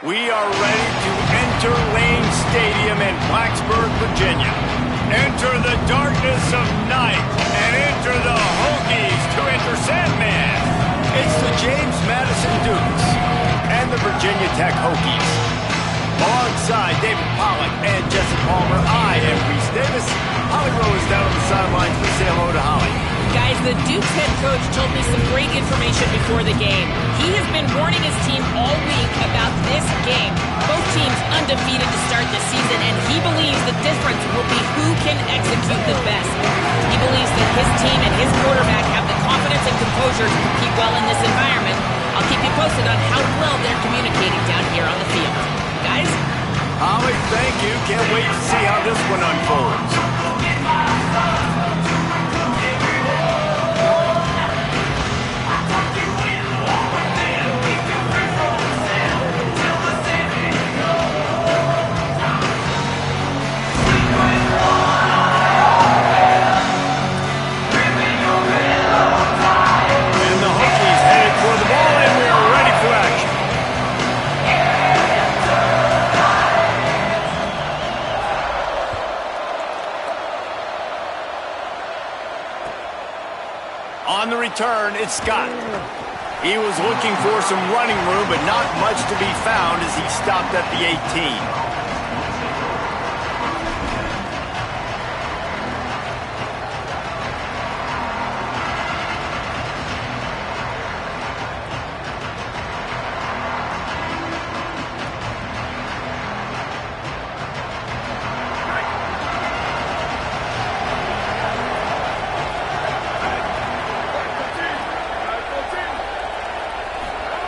We are ready to enter Lane Stadium in Blacksburg, Virginia. Enter the darkness of night and enter the Hokies to enter Sandman. It's the James Madison Dukes and the Virginia Tech Hokies. Alongside David Pollack and Jesse Palmer, I am Reese Davis. Holly Rowe is down on the sidelines. Please say hello to Holly. Guys, the Dukes head coach told me some great information before the game. He has been warning his team all week about this game. Both teams undefeated to start the season, and he believes the difference will be who can execute the best. He believes that his team and his quarterback have the confidence and composure to compete well in this environment. I'll keep you posted on how well they're communicating down here on the field. Guys? Holly, thank you. Can't wait to see how this one unfolds. On the return, it's Scott. He was looking for some running room, but not much to be found as he stopped at the 18.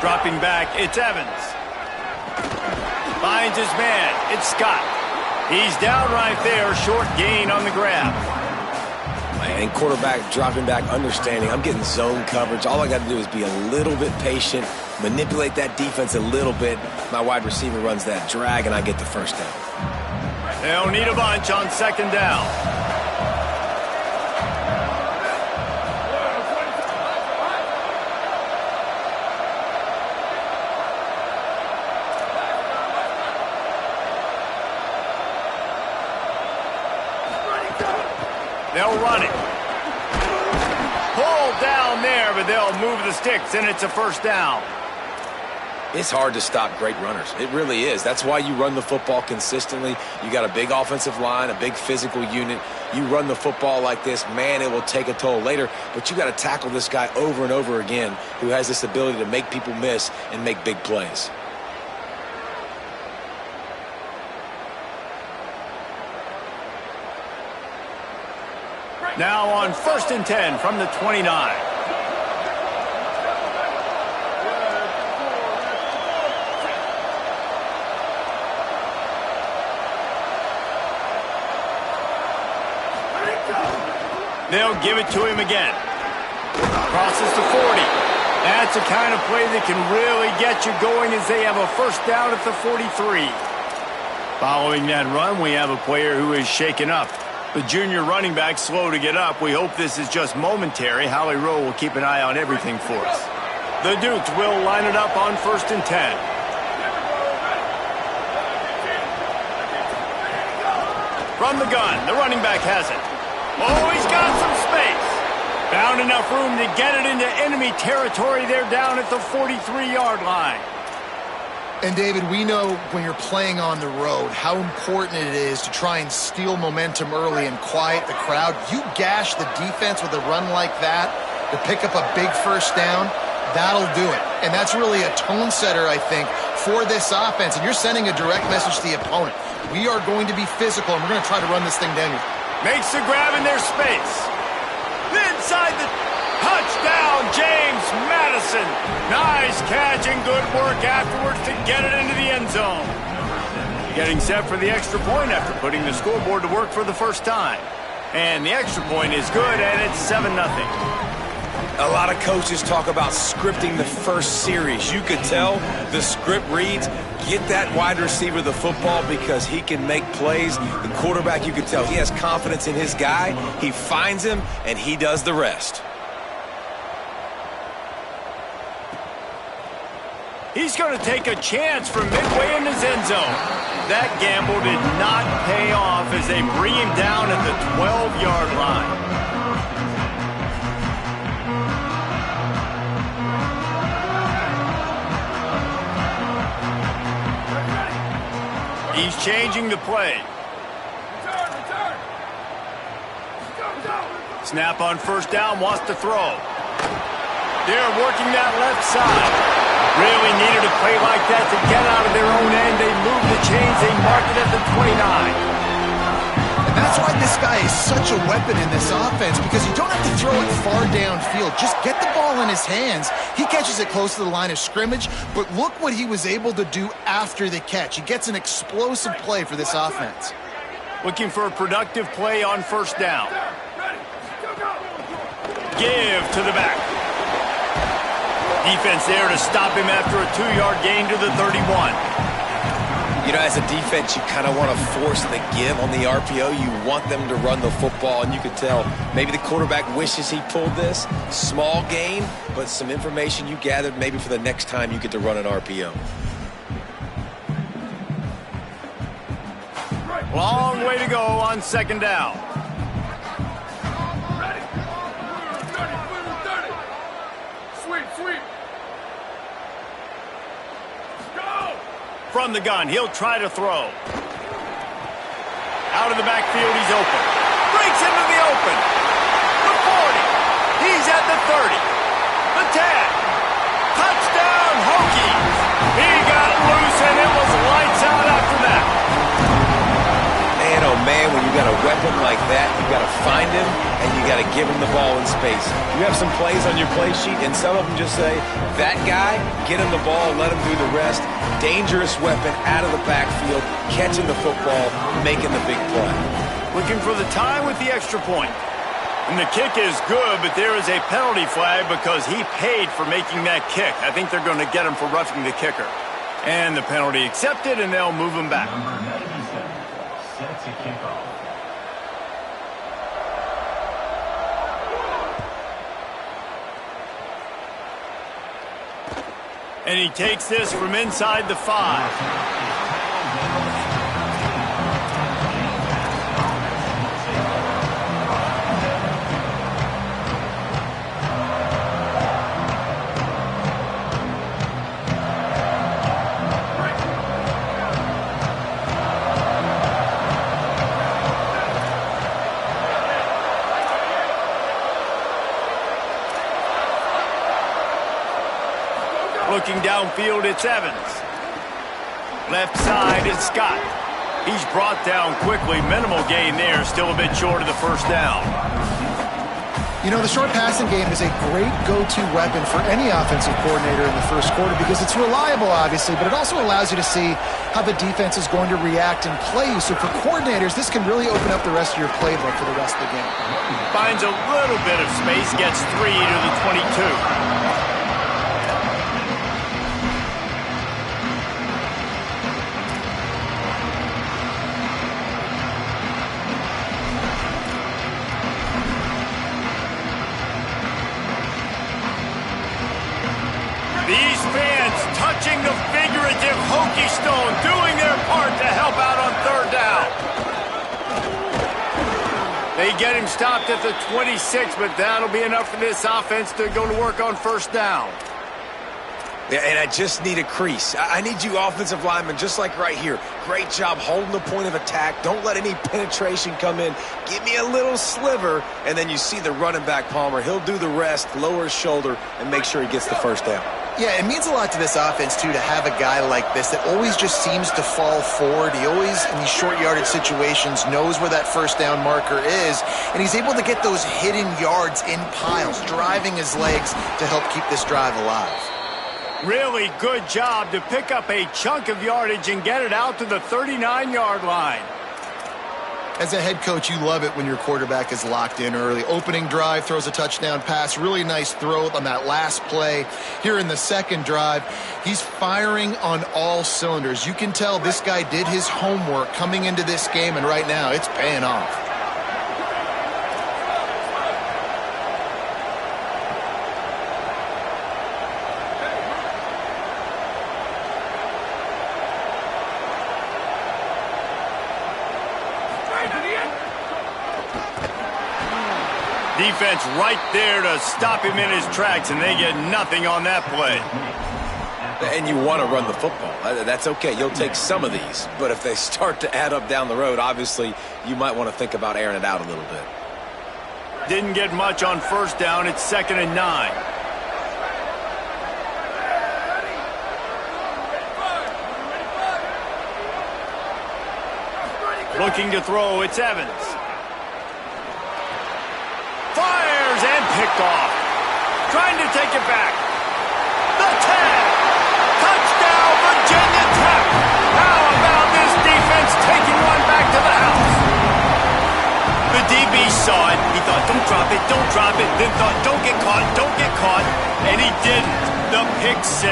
Dropping back, it's Evans. Finds his man, it's Scott. He's down right there, short gain on the grab. And quarterback dropping back, understanding I'm getting zone coverage. All I got to do is be a little bit patient, manipulate that defense a little bit. My wide receiver runs that drag, and I get the first down. They'll need a bunch on second down. They'll run it. Pull down there, but they'll move the sticks, and it's a first down. It's hard to stop great runners. It really is. That's why you run the football consistently. You got a big offensive line, a big physical unit. You run the football like this, man, it will take a toll later. But you got to tackle this guy over and over again who has this ability to make people miss and make big plays. Now on 1st and 10 from the 29. They'll give it to him again. Crosses to 40. That's the kind of play that can really get you going as they have a first down at the 43. Following that run, we have a player who is shaken up. The junior running back slow to get up. We hope this is just momentary. Holly Rowe will keep an eye on everything for us. The Dukes will line it up on 1st and 10. From the gun, the running back has it. Oh, he's got some space. Found enough room to get it into enemy territory. They're down at the 43-yard line. And, David, we know when you're playing on the road how important it is to try and steal momentum early and quiet the crowd. You gash the defense with a run like that to pick up a big first down, that'll do it. And that's really a tone setter, I think, for this offense. And you're sending a direct message to the opponent. We are going to be physical, and we're going to try to run this thing down here. Makes the grab in their space. Inside the touchdown, James Madison. Nice catch and good work afterwards to get it into the end zone. Getting set for the extra point after putting the scoreboard to work for the first time. And the extra point is good, and it's 7-0. A lot of coaches talk about scripting the first series. You could tell the script reads, get that wide receiver the football because he can make plays. The quarterback, you could tell he has confidence in his guy. He finds him, and he does the rest. He's going to take a chance from midway in his end zone. That gamble did not pay off as they bring him down at the 12-yard line. He's changing the play. Snap on first down, wants to throw. They're working that left side. Really needed a play like that to get out of their own end. They move the chains. They mark it at the 29. And that's why this guy is such a weapon in this offense, because you don't have to throw it far downfield. Just get the ball in his hands. He catches it close to the line of scrimmage, but look what he was able to do after the catch. He gets an explosive play for this offense. Looking for a productive play on first down. Give to the back. Defense there to stop him after a 2-yard gain to the 31. You know, as a defense, you kind of want to force the give on the RPO. You want them to run the football, and you could tell maybe the quarterback wishes he pulled this. Small gain, but some information you gathered maybe for the next time you get to run an RPO. Long way to go on second down. From the gun, he'll try to throw. Out of the backfield, he's open. Breaks into the open. The 40. He's at the 30. The 10. Touchdown, Hokies. He got loose, and it was lights out after that. Man, oh man, when you got a weapon like that, you got to find him, and you got to give him the ball in space. You have some plays on your play sheet, and some of them just say, that guy, get him the ball, let him do the rest. Dangerous weapon out of the backfield, catching the football, making the big play. Looking for the tie with the extra point. And the kick is good, but there is a penalty flag because he paid for making that kick. I think they're going to get him for roughing the kicker. And the penalty accepted, and they'll move him back. Set to kick off. And he takes this from inside the 5. Looking downfield, it's Evans. Left side is Scott. He's brought down quickly. Minimal gain there. Still a bit short of the first down. You know, the short passing game is a great go-to weapon for any offensive coordinator in the first quarter because it's reliable, obviously, but it also allows you to see how the defense is going to react and play you. So for coordinators, this can really open up the rest of your playbook for the rest of the game. Finds a little bit of space, gets 3 to the 22. These fans touching the figurative Hokie stone, doing their part to help out on third down. They get him stopped at the 26, but that'll be enough for this offense to go to work on first down. Yeah, and I just need a crease. I need you offensive linemen, just like right here. Great job holding the point of attack. Don't let any penetration come in. Give me a little sliver, and then you see the running back, Palmer. He'll do the rest, lower his shoulder, and make sure he gets the first down. Yeah, it means a lot to this offense, too, to have a guy like this that always just seems to fall forward. He always, in these short yardage situations, knows where that first down marker is, and he's able to get those hidden yards in piles, driving his legs to help keep this drive alive. Really good job to pick up a chunk of yardage and get it out to the 39-yard line. As a head coach, you love it when your quarterback is locked in early. Opening drive, throws a touchdown pass. Really nice throw on that last play. Here in the second drive, he's firing on all cylinders. You can tell this guy did his homework coming into this game, and right now it's paying off. Defense right there to stop him in his tracks, and they get nothing on that play. And you want to run the football. That's okay. You'll take some of these. But if they start to add up down the road, obviously you might want to think about airing it out a little bit. Didn't get much on first down. It's 2nd and 9. Looking to throw, it's Evans. Fires and picked off. Trying to take it back. The tag. Touchdown, Virginia Tech. How about this defense taking one back to the house? The DB saw it. He thought, don't drop it, don't drop it. Then thought, don't get caught, don't get caught. And he didn't. The pick 6.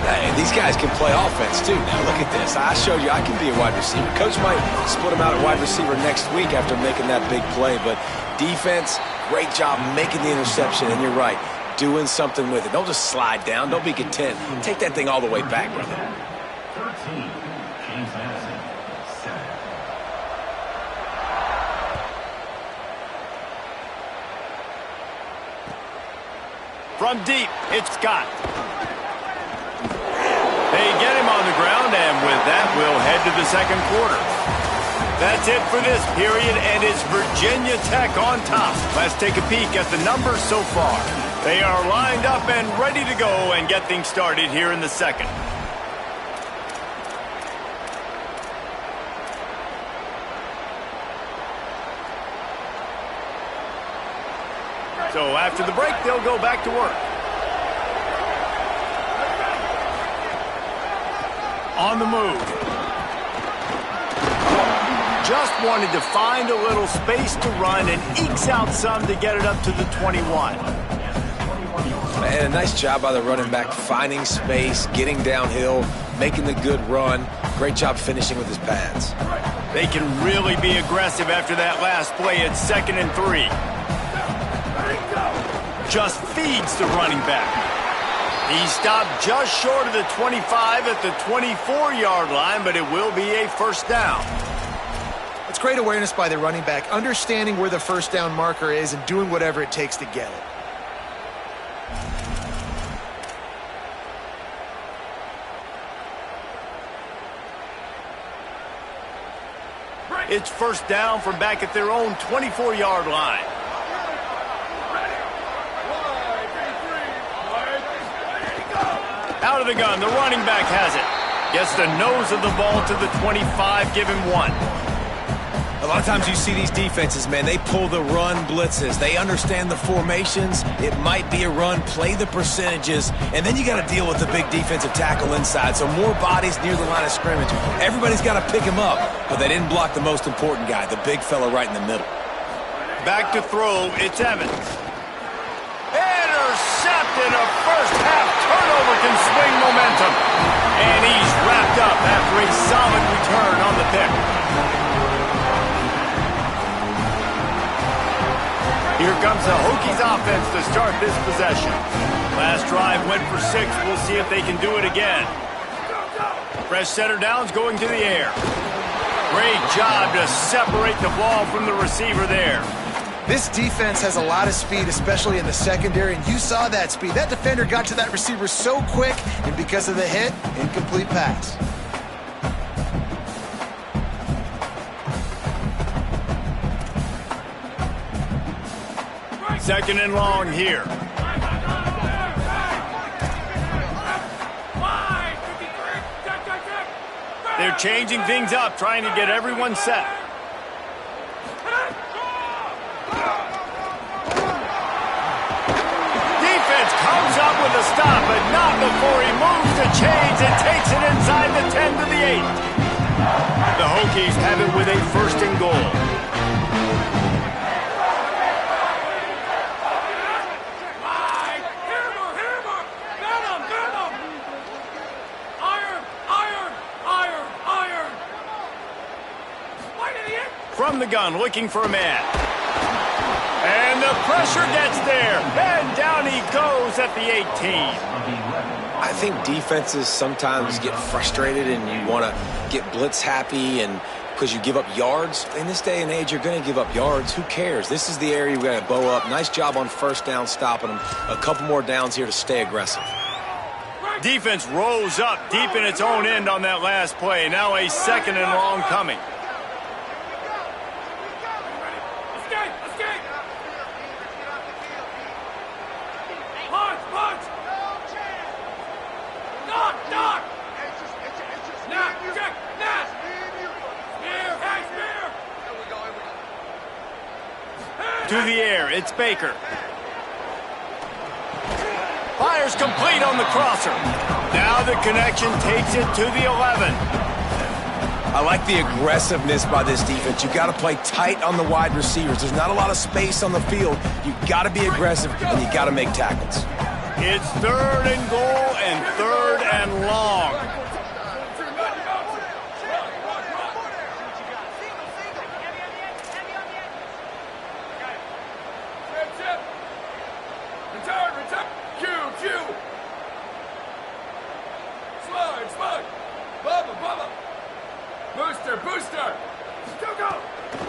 Hey, these guys can play offense, too. Now, look at this. I showed you I can be a wide receiver. Coach might split him out at wide receiver next week after making that big play. But defense, great job making the interception. And you're right, doing something with it. Don't just slide down. Don't be content. Take that thing all the way back, brother. 13, James Madison, 7. From deep, it's Scott. They get him on the ground, and with that, we'll head to the second quarter. That's it for this period, and it's Virginia Tech on top. Let's take a peek at the numbers so far. They are lined up and ready to go and get things started here in the second. So after the break, they'll go back to work. On the move. Just wanted to find a little space to run and ekes out some to get it up to the 21. And a nice job by the running back, finding space, getting downhill, making the good run. Great job finishing with his pads. They can really be aggressive after that last play. It's 2nd and 3. Just feeds the running back. He stopped just short of the 25 at the 24-yard line, but it will be a first down. It's great awareness by the running back, understanding where the first down marker is and doing whatever it takes to get it. It's first down from back at their own 24-yard line. Out of the gun, the running back has it. Gets the nose of the ball to the 25, give him 1. A lot of times you see these defenses, man, they pull the run blitzes. They understand the formations. It might be a run, play the percentages, and then you got to deal with the big defensive tackle inside. So more bodies near the line of scrimmage. Everybody's got to pick him up, but they didn't block the most important guy, the big fella right in the middle. Back to throw, it's Evans. Intercepted, a first-half turnover can swing momentum. And he's wrapped up after a solid return on the pick. Here comes the Hokies offense to start this possession. Last drive went for 6. We'll see if they can do it again. Fresh center downs going to the air. Great job to separate the ball from the receiver there. This defense has a lot of speed, especially in the secondary, and you saw that speed. That defender got to that receiver so quick, and because of the hit, incomplete pass. Second and long here. They're changing things up, trying to get everyone set. Defense comes up with a stop, but not before he moves the chains and takes it inside the 10 to the 8. The Hokies have it with a first and goal. From the gun, looking for a man. And the pressure gets there. And down he goes at the 18. I think defenses sometimes get frustrated and you want to get blitz happy and because you give up yards. In this day and age, you're going to give up yards. Who cares? This is the area we got to bow up. Nice job on first down stopping them. A couple more downs here to stay aggressive. Defense rose up deep in its own end on that last play. Now a 2nd and long coming. To the air, it's Baker. Fires complete on the crosser. Now the connection takes it to the 11. I like the aggressiveness by this defense. You got to play tight on the wide receivers. There's not a lot of space on the field. You got to be aggressive, and you got to make tackles. It's 3rd and goal and 3rd and long.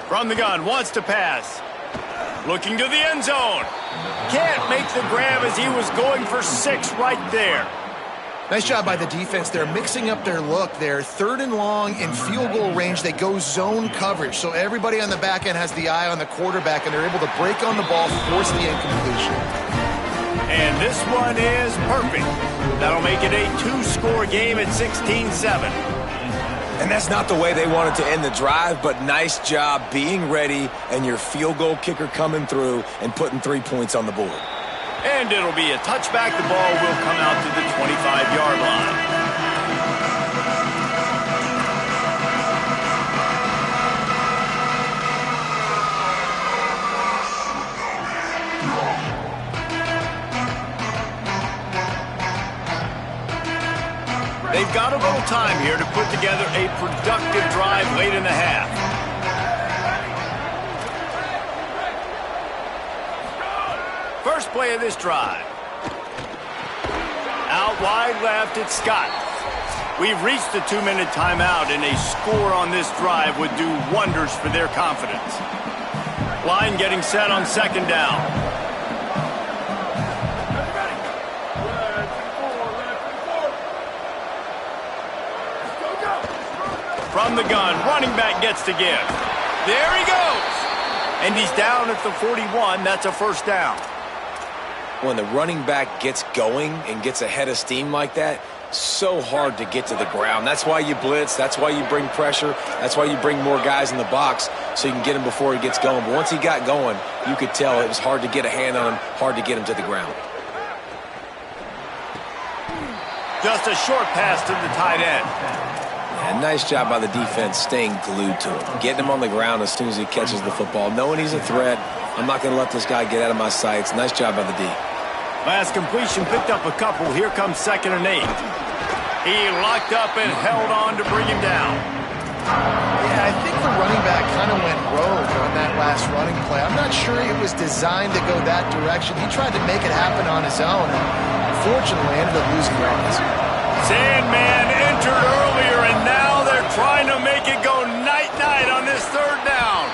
From the gun, wants to pass. Looking to the end zone. Can't make the grab as he was going for 6 right there. Nice job by the defense. They're mixing up their look there. 3rd and long in field goal range. They go zone coverage. So everybody on the back end has the eye on the quarterback, and they're able to break on the ball, force the incompletion. And this one is perfect. That'll make it a 2-score game at 16-7. And that's not the way they wanted to end the drive, but nice job being ready and your field goal kicker coming through and putting 3 points on the board. And it'll be a touchback. The ball will come out to the 25-yard line. They've got a little time here to put together a productive drive late in the half. First play of this drive. Out wide left, it's Scott. We've reached the 2-minute timeout, and a score on this drive would do wonders for their confidence. Line getting set on 2nd down. From the gun, running back gets to give. There he goes. And he's down at the 41. That's a 1st down. When the running back gets going and gets ahead of steam like that, so hard to get to the ground. That's why you blitz. That's why you bring pressure. That's why you bring more guys in the box so you can get him before he gets going. But once he got going, you could tell it was hard to get a hand on him, hard to get him to the ground. Just a short pass to the tight end. And nice job by the defense staying glued to him, getting him on the ground as soon as he catches the football, knowing he's a threat. I'm not going to let this guy get out of my sights. Nice job by the D. Last completion, picked up a couple. Here comes 2nd and 8. He locked up and held on to bring him down. Yeah, I think the running back kind of went rogue on that last running play. I'm not sure it was designed to go that direction. He tried to make it happen on his own, and unfortunately ended up losing yards. Sandman entered earlier, and now they're trying to make it go night-night on this 3rd down.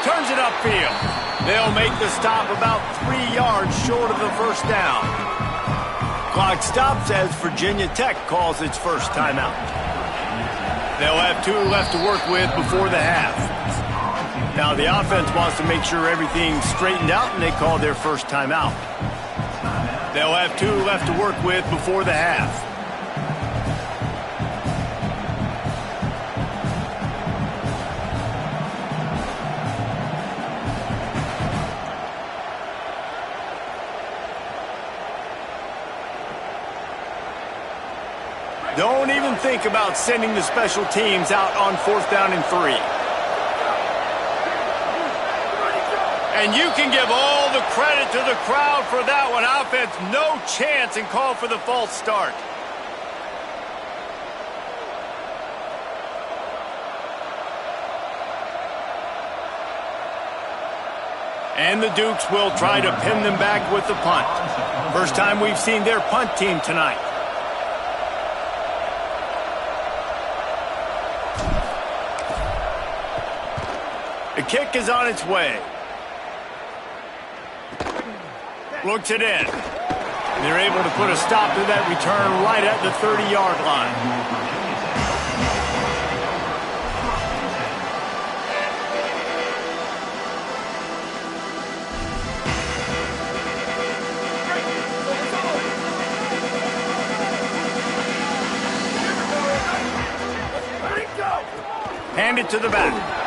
Turns it upfield. They'll make the stop about 3 yards short of the 1st down. Clock stops as Virginia Tech calls its first timeout. They'll have 2 left to work with before the half. Now the offense wants to make sure everything's straightened out, and they call their first timeout. They'll have 2 left to work with before the half. Don't even think about sending the special teams out on 4th down and 3. And you can give all the credit to the crowd for that one. Offense, no chance, and call for the false start. And the Dukes will try to pin them back with the punt. First time we've seen their punt team tonight. The kick is on its way. Looks it in. They're able to put a stop to that return right at the 30-yard line. Hand it to the back.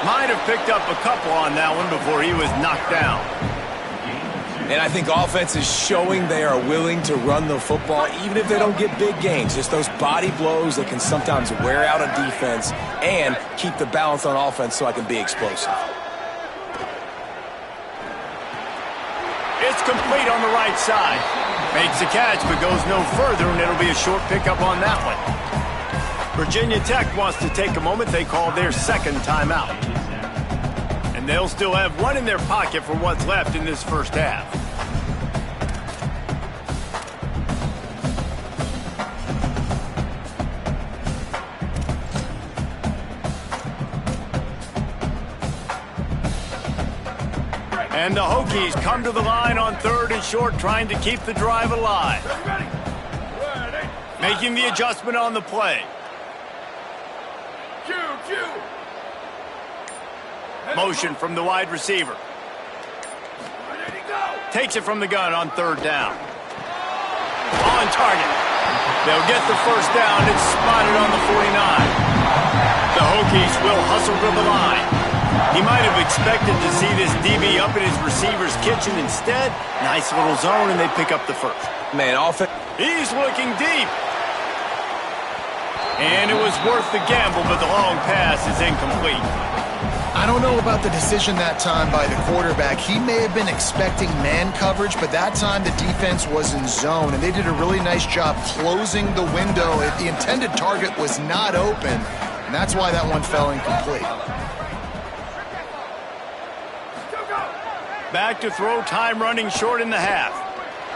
Might have picked up a couple on that one before he was knocked down. And I think offense is showing they are willing to run the football, even if they don't get big gains. Just those body blows that can sometimes wear out a defense and keep the balance on offense so I can be explosive. It's complete on the right side. Makes the catch, but goes no further, and it'll be a short pickup on that one. Virginia Tech wants to take a moment. They call their second timeout. And they'll still have one in their pocket for what's left in this first half. And the Hokies come to the line on 3rd and short, trying to keep the drive alive. Making the adjustment on the play. Motion from the wide receiver. Takes it from the gun on 3rd down. On target. They'll get the first down. It's spotted on the 49. The Hokies will hustle to the line. He might have expected to see this DB up in his receiver's kitchen. Instead, nice little zone, and they pick up the first. Man, offense. He's looking deep. And it was worth the gamble, but the long pass is incomplete. I don't know about the decision that time by the quarterback. He may have been expecting man coverage, but that time the defense was in zone, and they did a really nice job closing the window. The intended target was not open, and that's why that one fell incomplete. Back to throw, time running short in the half.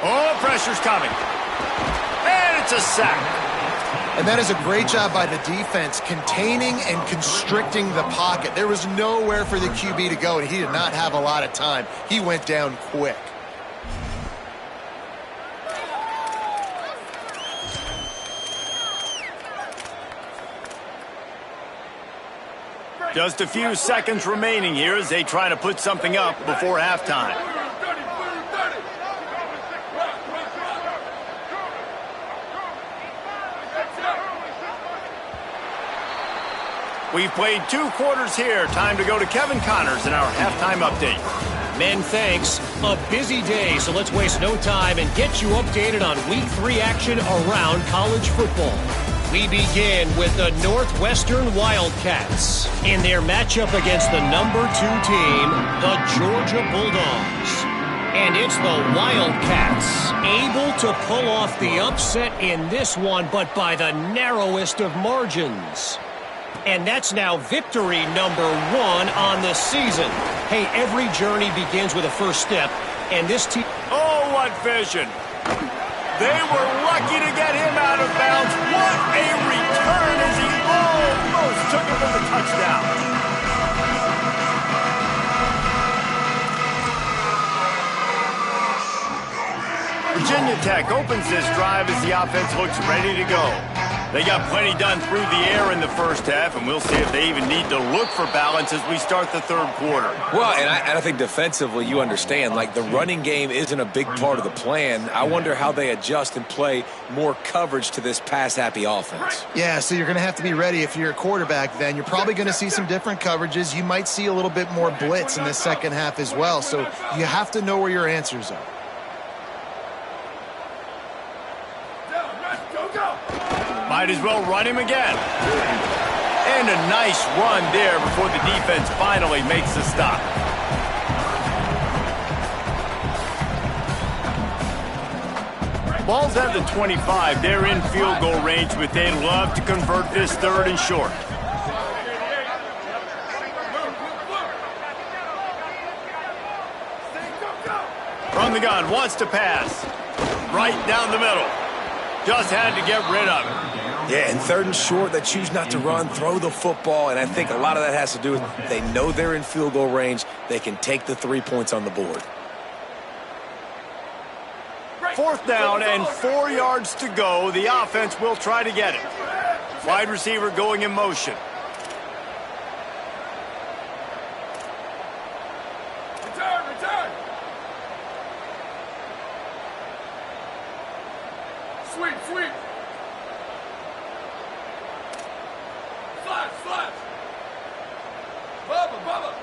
Oh, pressure's coming. And it's a sack. And that is a great job by the defense, containing and constricting the pocket. There was nowhere for the QB to go, and he did not have a lot of time. He went down quick. Just a few seconds remaining here as they try to put something up before halftime. We've played 2 quarters here. Time to go to Kevin Connors in our halftime update. Men, thanks. A busy day, so let's waste no time and get you updated on Week 3 action around college football. We begin with the Northwestern Wildcats in their matchup against the number 2 team, the Georgia Bulldogs. And it's the Wildcats able to pull off the upset in this one, but by the narrowest of margins. And that's now victory number 1 on the season. Hey, every journey begins with a first step, and this team... Oh, what vision. They were lucky to get him out of bounds. What a return as he almost took it for the touchdown. Virginia Tech opens this drive as the offense looks ready to go. They got plenty done through the air in the first half, and we'll see if they even need to look for balance as we start the 3rd quarter. Well, and I think defensively, you understand, like the running game isn't a big part of the plan. I wonder how they adjust and play more coverage to this pass-happy offense. Yeah, so you're going to have to be ready if you're a quarterback then. You're probably going to see some different coverages. You might see a little bit more blitz in the second half as well, so you have to know where your answers are. Might as well run him again. And a nice run there before the defense finally makes the stop. Ball's at the 25. They're in field goal range, but they'd love to convert this 3rd and short. From the gun, wants to pass. Right down the middle. Just had to get rid of it. Yeah, and 3rd and short, they choose not to run, throw the football, and I think a lot of that has to do with they know they're in field goal range. They can take the 3 points on the board. 4th down and 4 yards to go. The offense will try to get it. Wide receiver going in motion. Return. Sweep. Flash. Bubba.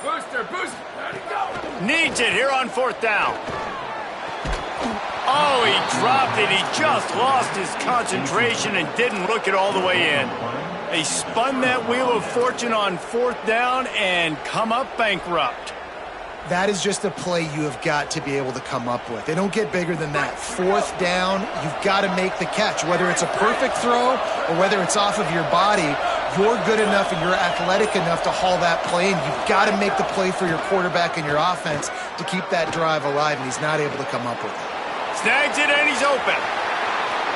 Western. Booster. Ready, go. Needs it here on 4th down. Oh, he dropped it. He just lost his concentration and didn't look it all the way in. They spun that wheel of fortune on 4th down and come up bankrupt. That is just a play you have got to be able to come up with. They don't get bigger than that. 4th down, you've got to make the catch. Whether it's a perfect throw or whether it's off of your body, you're good enough and you're athletic enough to haul that play, and you've got to make the play for your quarterback and your offense to keep that drive alive, and he's not able to come up with it. Snags it and he's open.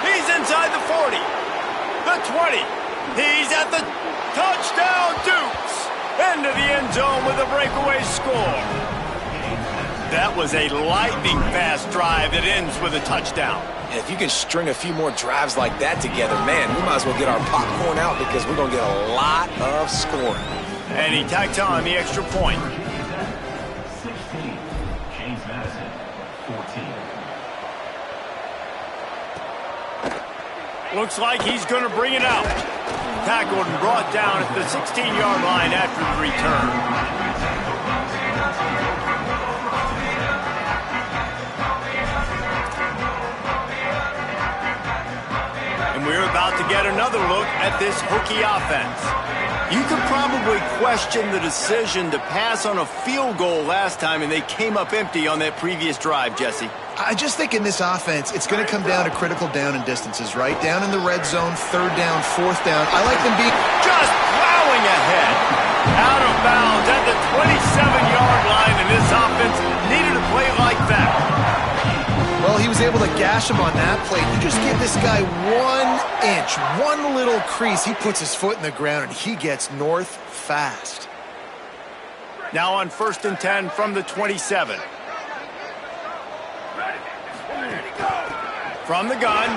He's inside the 40, the 20. He's at the touchdown Dukes. Into the end zone with a breakaway score. That was a lightning-fast drive that ends with a touchdown. And if you can string a few more drives like that together, man, we might as well get our popcorn out because we're going to get a lot of scoring. And he tacks on the extra point. 16. James Madison, 14. Looks like he's going to bring it out. Tackled and brought down at the 16-yard line after the return. And we're about to get another look at this Hokie offense. You could probably question the decision to pass on a field goal last time, and they came up empty on that previous drive, Jesse. I just think in this offense, it's going to come down to critical down and distances, right? Down in the red zone, 3rd down, 4th down. I like them being just plowing ahead. Out of bounds at the 27-yard line, and this offense needed a play like that. Well, he was able to gash him on that play. You just give this guy 1 inch, one little crease. He puts his foot in the ground, and he gets north fast. Now on 1st and 10 from the 27. From the gun.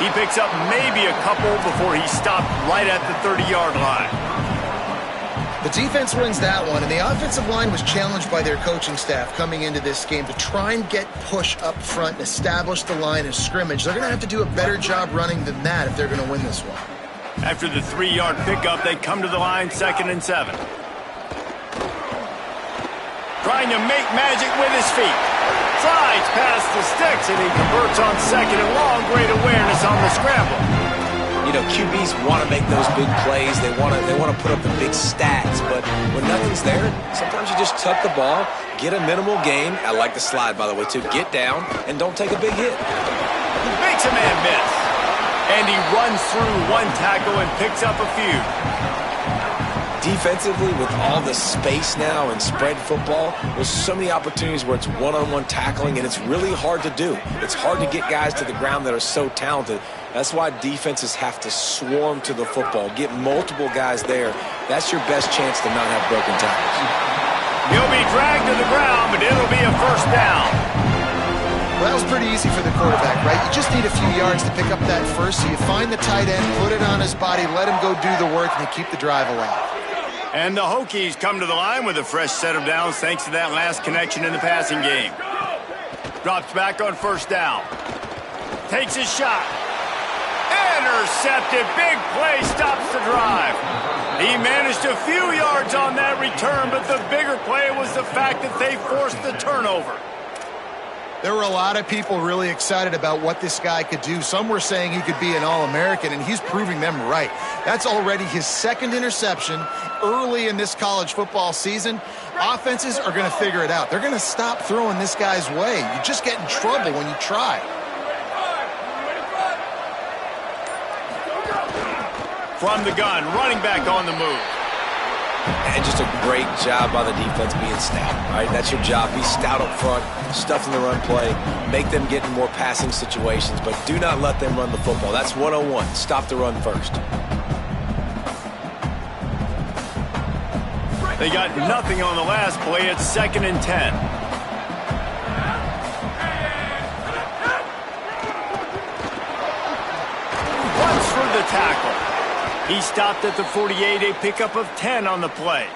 He picks up maybe a couple before he stopped right at the 30-yard line. The defense wins that one, and the offensive line was challenged by their coaching staff coming into this game to try and get push up front and establish the line of scrimmage. They're going to have to do a better job running than that if they're going to win this one. After the 3-yard pickup, they come to the line 2nd and 7. Trying to make magic with his feet. Slides past the sticks, and he converts on 2nd and long. Great awareness on the scramble. You know, QBs want to make those big plays. They want to put up the big stats. But when nothing's there, sometimes you just tuck the ball, get a minimal gain. I like the slide, by the way, too. Get down and don't take a big hit. He makes a man miss. And he runs through one tackle and picks up a few. Defensively, with all the space now and spread football, there's so many opportunities where it's one-on-one tackling, and it's really hard to do. It's hard to get guys to the ground that are so talented. That's why defenses have to swarm to the football, get multiple guys there. That's your best chance to not have broken tackles. He'll be dragged to the ground, but it'll be a 1st down. Well, that was pretty easy for the quarterback, right? You just need a few yards to pick up that first, so you find the tight end, put it on his body, let him go do the work, and you keep the drive alive. And the Hokies come to the line with a fresh set of downs thanks to that last connection in the passing game. Drops back on 1st down. Takes his shot. Intercepted. Big play stops the drive. He managed a few yards on that return, but the bigger play was the fact that they forced the turnover. There were a lot of people really excited about what this guy could do. Some were saying he could be an All-American, and he's proving them right. That's already his 2nd interception early in this college football season. Offenses are going to figure it out. They're going to stop throwing this guy's way. You just get in trouble when you try. From the gun, running back on the move. And just a great job by the defense being stout, right? That's your job. Be stout up front, stuff in the run play, make them get in more passing situations, but do not let them run the football. That's 101. Stop the run first. They got nothing on the last play. It's 2nd and 10. Once for the tackle. He stopped at the 48, a pickup of 10 on the play.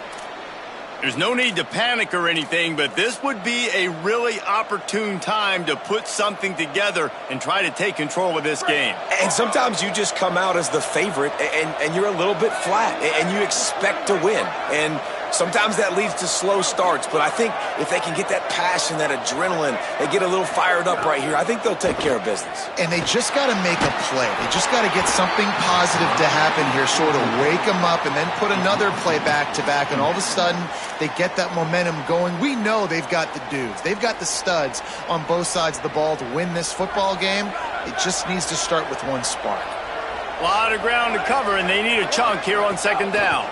There's no need to panic or anything, but this would be a really opportune time to put something together and try to take control of this game. And sometimes you just come out as the favorite, and you're a little bit flat, and you expect to win. And sometimes that leads to slow starts, but I think if they can get that passion, that adrenaline, they get a little fired up right here, I think they'll take care of business. And they just got to make a play. They just got to get something positive to happen here, sort of wake them up and then put another play back-to-back, and all of a sudden they get that momentum going. We know they've got the dudes. They've got the studs on both sides of the ball to win this football game. It just needs to start with one spark. A lot of ground to cover, and they need a chunk here on 2nd down.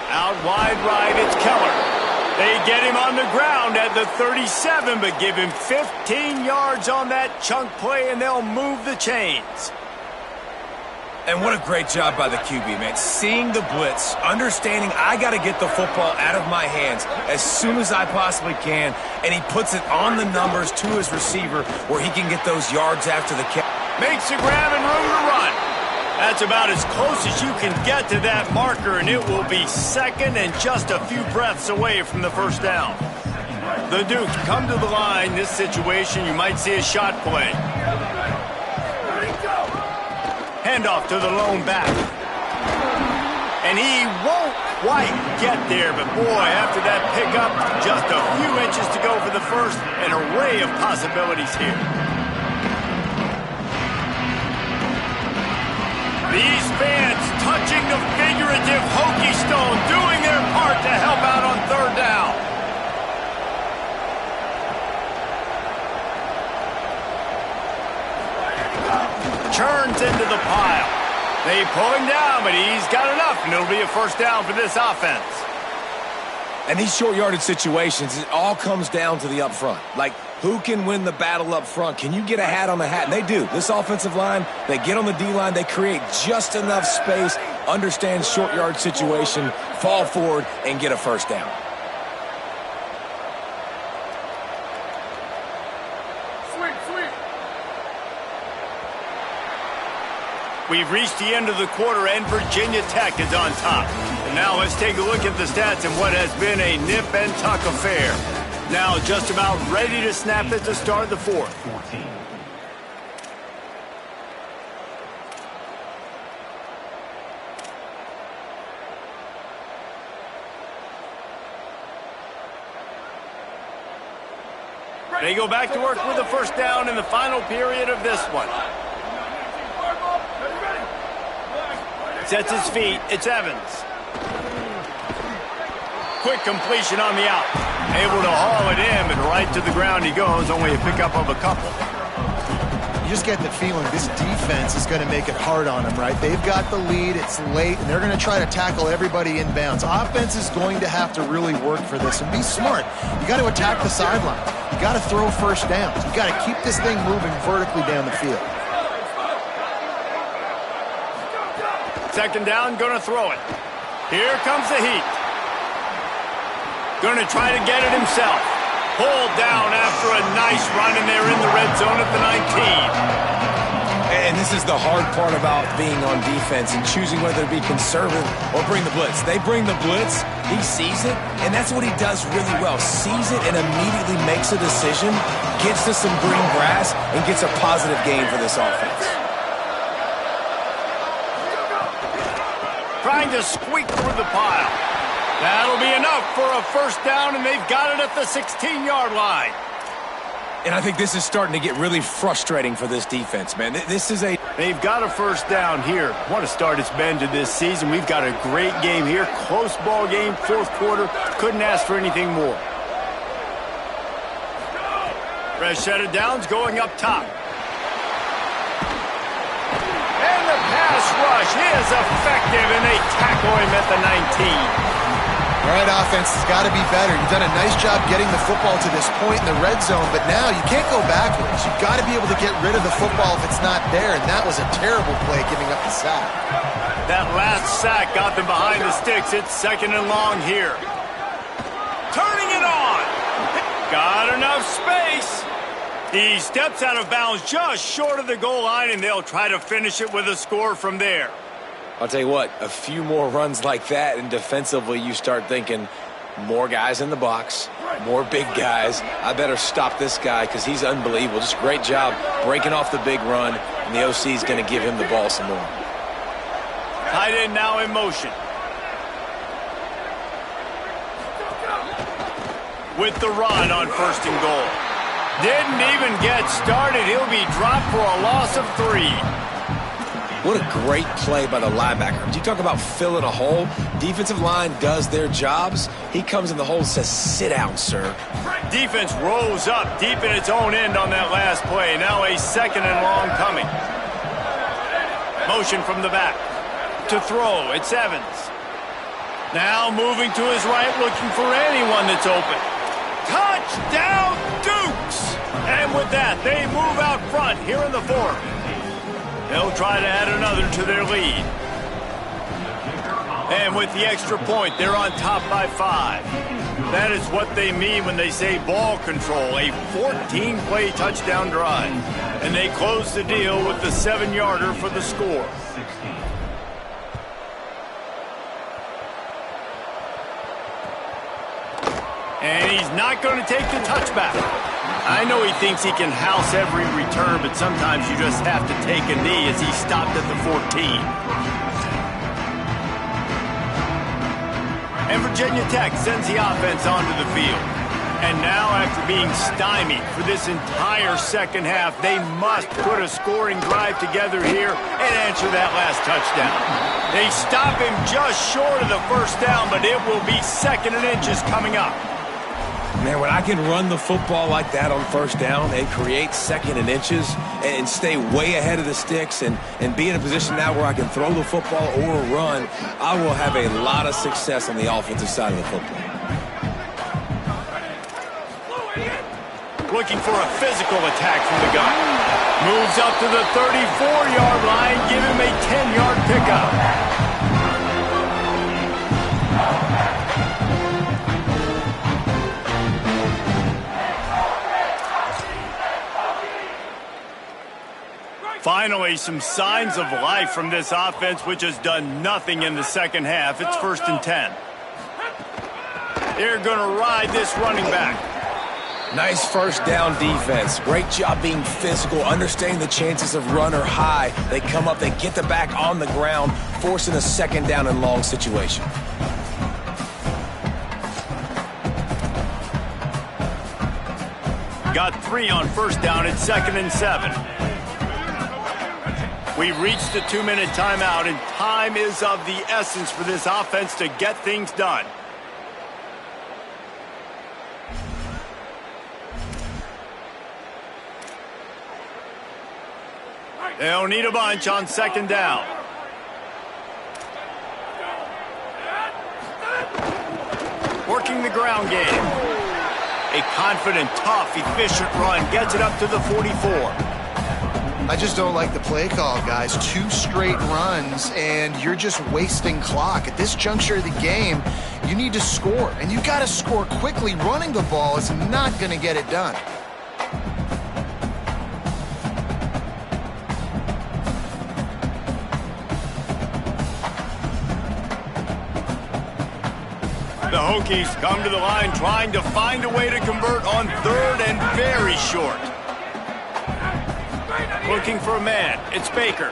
Out wide right, it's Keller. They get him on the ground at the 37, but give him 15 yards on that chunk play, and they'll move the chains. And what a great job by the QB, man. Seeing the blitz, understanding I got to get the football out of my hands as soon as I possibly can, and he puts it on the numbers to his receiver where he can get those yards after the catch. Makes a grab and room to run. That's about as close as you can get to that marker, and it will be 2nd and just a few breaths away from the 1st down. The Dukes come to the line. This situation, you might see a shot play. Handoff to the lone back. And he won't quite get there, but boy, after that pickup, just a few inches to go for the first. An array of possibilities here. These fans touching the figurative Hokie stone, doing their part to help out on 3rd down. Churns into the pile. They pull him down, but he's got enough, and it'll be a 1st down for this offense. And these short yardage situations, it all comes down to the up front. Like, who can win the battle up front? Can you get a hat on the hat? And they do. This offensive line, they get on the D-line, they create just enough space, understand short yard situation, fall forward, and get a 1st down. We've reached the end of the quarter, and Virginia Tech is on top. And now let's take a look at the stats and what has been a nip-and-tuck affair. Now just about ready to snap it to start the 4th. 14. They go back to work with a 1st down in the final period of this one. Sets his feet. It's Evans. Quick completion on the out. Able to haul it in, but right to the ground he goes. Only a pickup of a couple. You just get the feeling this defense is going to make it hard on them, right? They've got the lead. It's late, and they're going to try to tackle everybody inbounds. Offense is going to have to really work for this and be smart. You got to attack the sideline. You got to throw 1st downs. You got to keep this thing moving vertically down the field. 2nd down, going to throw it. Here comes the heat. Going to try to get it himself. Pulled down after a nice run, and they're in the red zone at the 19. And this is the hard part about being on defense and choosing whether to be conservative or bring the blitz. They bring the blitz, he sees it, and that's what he does really well. Sees it and immediately makes a decision, gets to some green grass, and gets a positive gain for this offense. Trying to squeak through the pile. That'll be enough for a 1st down, and they've got it at the 16-yard line. And I think this is starting to get really frustrating for this defense, man. They've got a 1st down here. What a start it's been to this season. We've got a great game here. Close ball game, 4th quarter. Couldn't ask for anything more. Fresh set of downs going up top. And the pass rush. He is effective, and they tackle him at the 19. All right, offense has got to be better. You've done a nice job getting the football to this point in the red zone, but now you can't go backwards. You've got to be able to get rid of the football if it's not there, and that was a terrible play giving up the sack. That last sack got them behind the sticks. It's 2nd and long here. Turning it on. Got enough space. He steps out of bounds just short of the goal line, and they'll try to finish it with a score from there. I'll tell you what, a few more runs like that, and defensively you start thinking more guys in the box, more big guys. I better stop this guy because he's unbelievable. Just great job breaking off the big run, and the OC is going to give him the ball some more. Tight end now in motion. With the run on 1st and goal. Didn't even get started. He'll be dropped for a loss of 3. What a great play by the linebacker. Do you talk about filling a hole? Defensive line does their jobs. He comes in the hole and says, sit down, sir. Defense rolls up deep in its own end on that last play. Now a 2nd and long coming. Motion from the back. To throw, it's Evans. Now moving to his right, looking for anyone that's open. Touchdown, Dukes! And with that, they move out front here in the 4th. They'll try to add another to their lead. And with the extra point, they're on top by 5. That is what they mean when they say ball control, a 14-play touchdown drive. And they close the deal with the 7-yarder for the score. And he's not going to take the touchback. I know he thinks he can house every return, but sometimes you just have to take a knee as he stopped at the 14. And Virginia Tech sends the offense onto the field. And now, after being stymied for this entire 2nd half, they must put a scoring drive together here and answer that last touchdown. They stop him just short of the 1st down, but it will be 2nd and inches coming up. Man, when I can run the football like that on 1st down and create 2nd and inches and stay way ahead of the sticks and be in a position now where I can throw the football or run, I will have a lot of success on the offensive side of the football. Looking for a physical attack from the gun. Moves up to the 34-yard line, give him a 10-yard pickup. Finally, some signs of life from this offense, which has done nothing in the 2nd half. It's 1st and 10. They're going to ride this running back. Nice 1st down defense. Great job being physical, understanding the chances of run are high. They come up, they get the back on the ground, forcing a 2nd down and long situation. Got 3 on 1st down. It's 2nd and 7. We've reached the 2-minute timeout, and time is of the essence for this offense to get things done. They'll need a bunch on 2nd down. Working the ground game. A confident, tough, efficient run gets it up to the 44. I just don't like the play call, guys. 2 straight runs, and you're just wasting clock. At this juncture of the game, you need to score, and you got to score quickly. Running the ball is not going to get it done. The Hokies come to the line trying to find a way to convert on 3rd and very short. Looking for a man. It's Baker.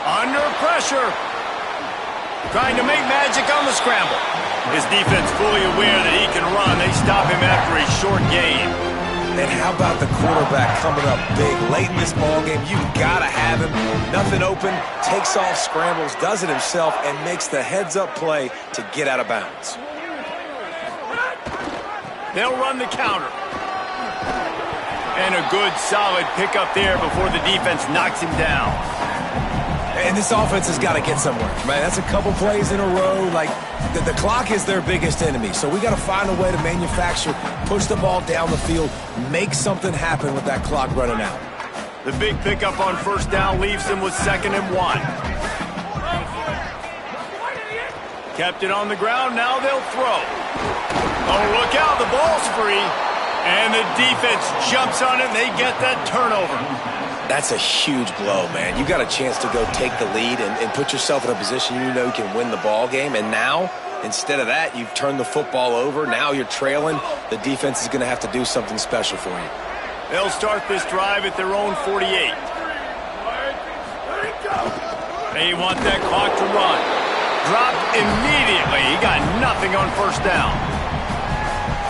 Under pressure. Trying to make magic on the scramble. His defense fully aware that he can run. They stop him after a short gain. And how about the quarterback coming up big late in this ballgame? You got to have him. Nothing open, takes off, scrambles, does it himself, and makes the heads-up play to get out of bounds. They'll run the counter. And a good, solid pickup there before the defense knocks him down. And this offense has got to get somewhere, right? That's a couple plays in a row. Like, the clock is their biggest enemy. So we got to find a way to manufacture, push the ball down the field, make something happen with that clock running out. The big pickup on first down leaves them with 2nd and 1. Kept it on the ground, now they'll throw. Oh, look out, the ball's free. And the defense jumps on it, and they get that turnover. That's a huge blow, man. You got a chance to go take the lead and put yourself in a position you know you can win the ball game. And now, instead of that, you've turned the football over. Now you're trailing. The defense is going to have to do something special for you. They'll start this drive at their own 48. They want that clock to run. Dropped immediately. He got nothing on first down.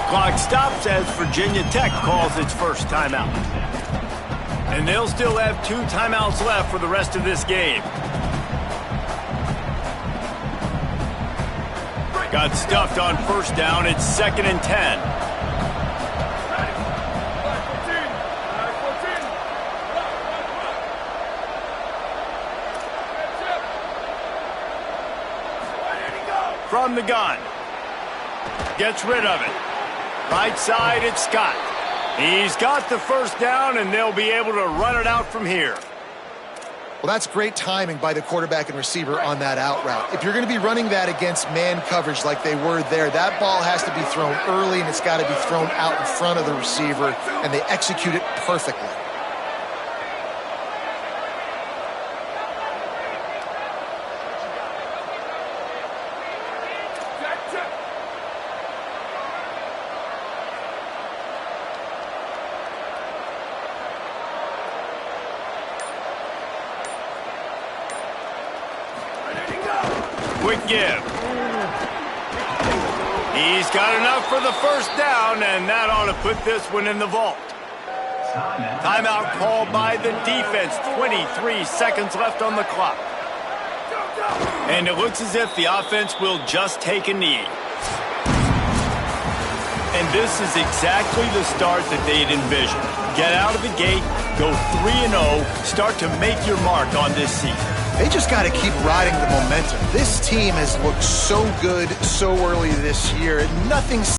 Clock stops as Virginia Tech calls its first timeout. And they'll still have 2 timeouts left for the rest of this game. Got stuffed on first down. It's 2nd and 10. From the gun. Gets rid of it. Right side, it's Scott. He's got the first down, and they'll be able to run it out from here. Well, that's great timing by the quarterback and receiver on that out route. If you're going to be running that against man coverage like they were there, that ball has to be thrown early, and it's got to be thrown out in front of the receiver, and they execute it perfectly. Quick give. He's got enough for the first down, and that ought to put this one in the vault. Timeout called by the defense. 23 seconds left on the clock. And it looks as if the offense will just take a knee. And this is exactly the start that they'd envisioned. Get out of the gate, go 3-0, start to make your mark on this season. They just got to keep riding the momentum. This team has looked so good so early this year. Nothing's